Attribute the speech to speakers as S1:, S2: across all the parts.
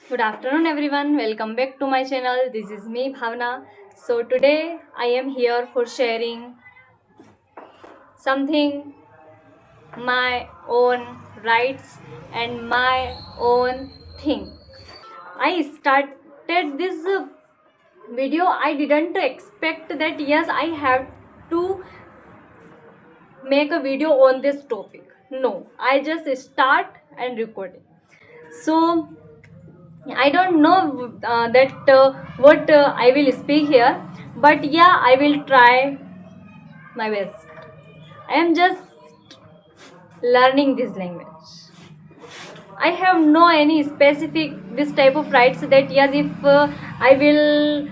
S1: Good afternoon, everyone. Welcome back to my channel. This is me, Bhavna. So, today I am here for sharing something my own rights and my own thing. I started this video. I didn't expect that, yes, I have to make a video on this topic. No, I just start and recording. So, I don't know that what I will speak here, but yeah, I will try my best. I am just learning this language. I have no any specific this type of rights that yes, if I will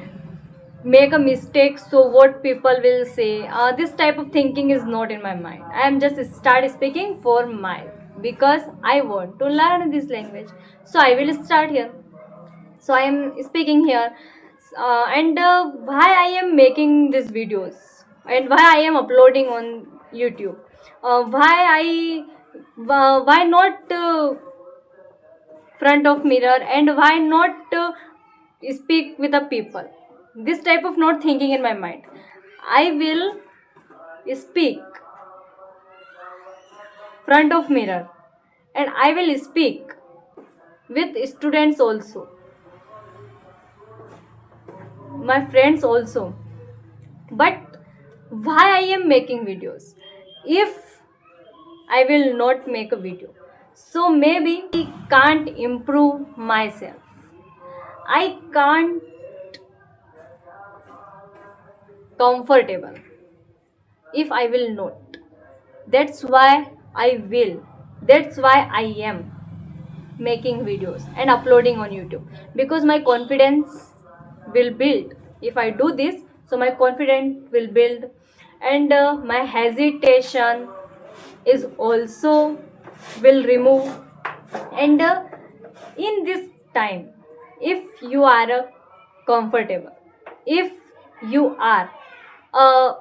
S1: make a mistake, so what people will say. This type of thinking is not in my mind. I am just start speaking for my because I want to learn this language. So I will start here. So I am speaking here, and why I am making these videos and why I am uploading on YouTube, why not front of mirror, and why not speak with the people. This type of not thinking in my mind. I will speak front of mirror, and I will speak with students also, my friends also. But why I am making videos? If I will not make a video, so maybe I can't improve myself. I can't comfortable if I will not. That's why I will. That's why I am making videos and uploading on YouTube, because my confidence will build if I do this. So my confidence will build, and my hesitation is also will remove. And in this time, if you are comfortable, if you are uh,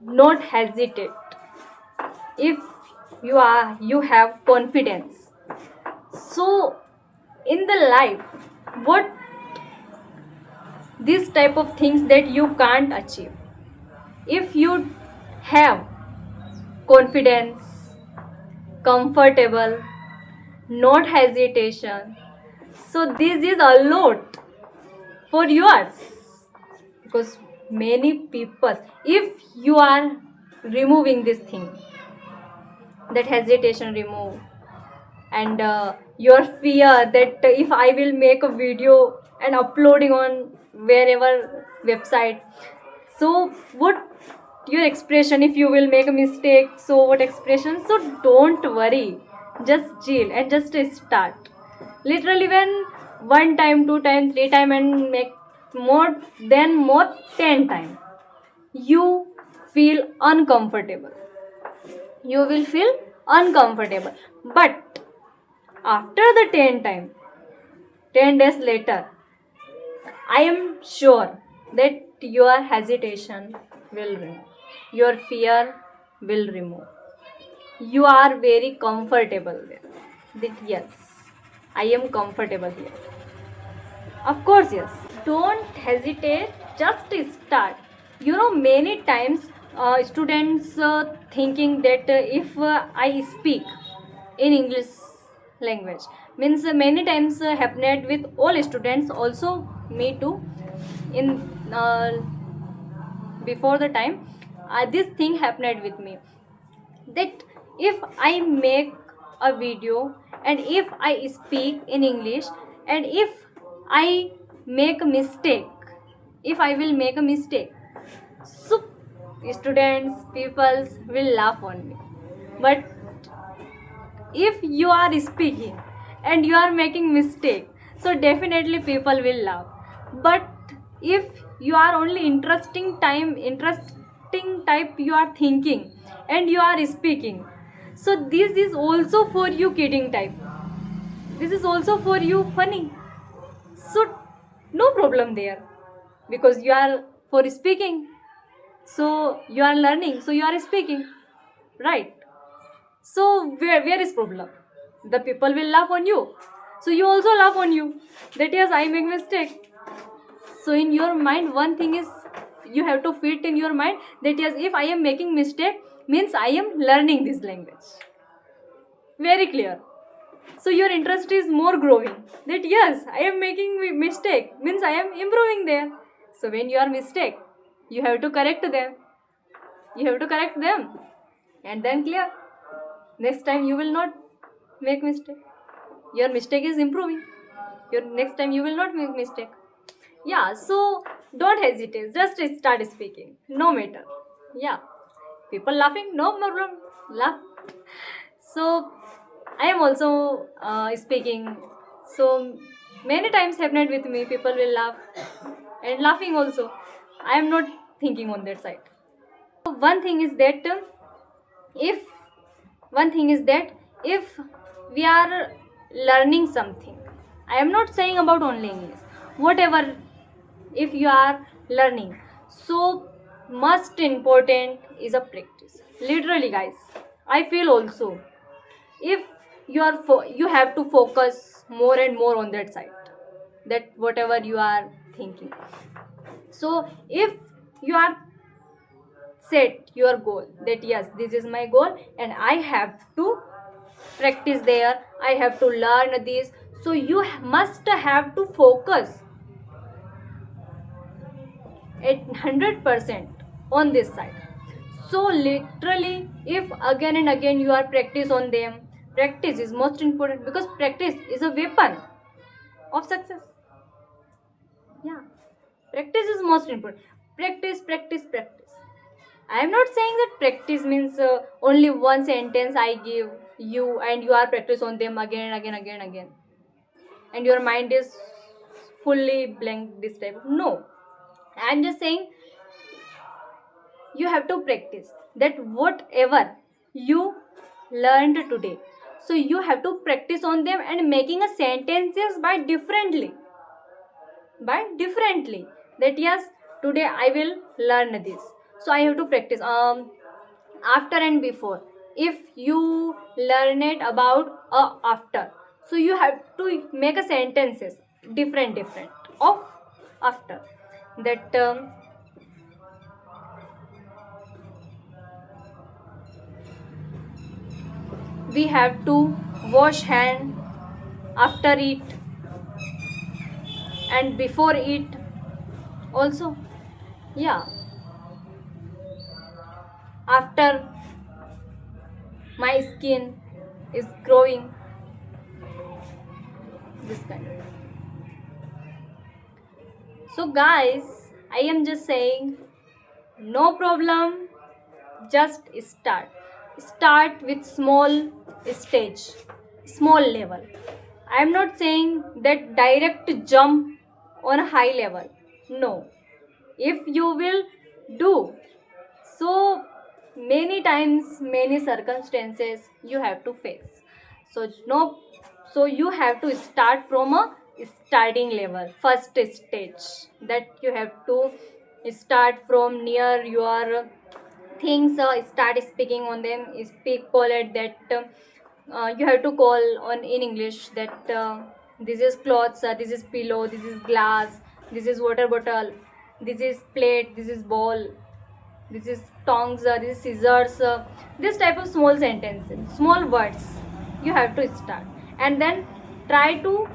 S1: not hesitate, if you have confidence, so in the life, what this type of things that you can't achieve, if you have confidence, comfortable, not hesitation, so this is a lot for yours. Because many people, if you are removing this thing, that hesitation remove, and your fear that if I will make a video and uploading on wherever website, so what your expression if you will make a mistake, so what expression. So don't worry, just chill and just start. Literally, when one time, two time, three time, and make more than more 10 time, you feel uncomfortable, you will feel uncomfortable. But after the 10 time, 10 days later, I am sure that your hesitation will remove, your fear will remove. You are very comfortable there, that yes, I am comfortable here. Of course, yes. Don't hesitate, just start. Many times students thinking that if I speak in English language, means many times happened with all students, also me too. In before the time, this thing happened with me, that if I make a video and if I speak in English, and if I make a mistake, if I will make a mistake, so students, peoples will laugh on me. But if you are speaking and you are making mistake, so definitely people will laugh. But if you are only interesting type you are thinking and you are speaking, so this is also for you kidding type, this is also for you funny. So no problem there, because you are for speaking, so you are learning, so you are speaking, right? So where is problem? the people will laugh on you. So you also laugh on you. That yes, I make mistake. So in your mind, one thing is you have to fit in your mind that yes, if I am making mistake, means I am learning this language. Very clear. So your interest is more growing. That yes, I am making mistake, means I am improving there. So when you are mistake, you have to correct them. You have to correct them, and then clear. Next time you will not make mistake. Your mistake is improving. Your next time you will not make mistake. Yeah, so don't hesitate. Just start speaking. No matter. Yeah. People laughing, no problem. Laugh. So I am also speaking. So many times happened with me. People will laugh and laughing also. I am not thinking on that side. One thing is that if if we are learning something, I am not saying about only English, whatever, if you are learning, so most important is a practice. Literally, guys, I feel also if you have to focus more and more on that side, that whatever you are thinking. So if you are set your goal that yes, this is my goal and I have to practice there, I have to learn this, so you must have to focus at 100% on this side. So literally, if again and again you are practice on them, practice is most important, because practice is a weapon of success. Yeah, practice is most important. Practice. I am not saying that practice means only one sentence I give you and you are practice on them again and again, and your mind is fully blank this type. No, I am just saying you have to practice that whatever you learned today. So you have to practice on them and making a sentences by differently, that yes, today I will learn this, so I have to practice after and before. If you learn it about after, so you have to make a sentences different of after, that we have to wash hand after it and before it also. Yeah, after my skin is growing, this kind. So guys, I am just saying, no problem, just start with small stage, small level. I am not saying that direct jump on a high level. No, if you will do so, many times many circumstances you have to face. So no, so you have to start from a starting level, first stage, that you have to start from near your things, start speaking on them, speak, call it that you have to call on in English that this is clothes, this is pillow, this is glass, this is water bottle, this is plate, this is bowl, this is tongs, this is scissors, this type of small sentences, small words you have to start, and then try to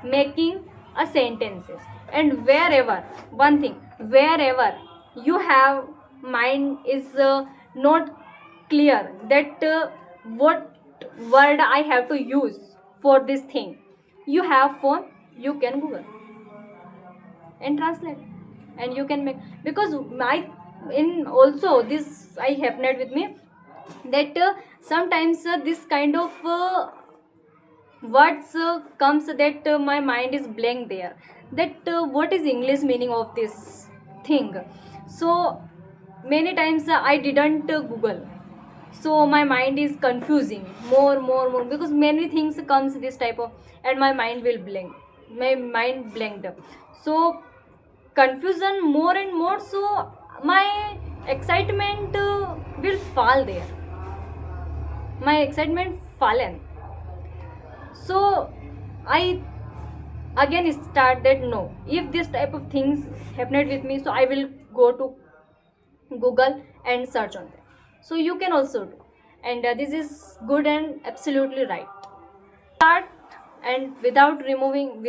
S1: making a sentences. And wherever, one thing, wherever you have mind is not clear that what word I have to use for this thing, you have phone, you can Google and translate, and you can make, because my in also this I happened with me, that sometimes this kind of words comes that my mind is blank there, that what is English meaning of this thing. So many times I didn't Google, so my mind is confusing more, because many things comes this type of, and my mind will blank, my mind blanked up. So confusion more and more, so my excitement will fall there, my excitement fallen. So I again start that no, if this type of things happened with me, so I will go to Google and search on that. So you can also do, and this is good and absolutely right. Start, and without removing,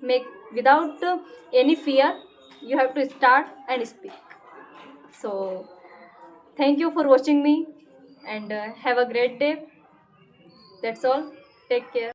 S1: make without any fear, you have to start and speak. So thank you for watching me, and have a great day. That's all. Take care.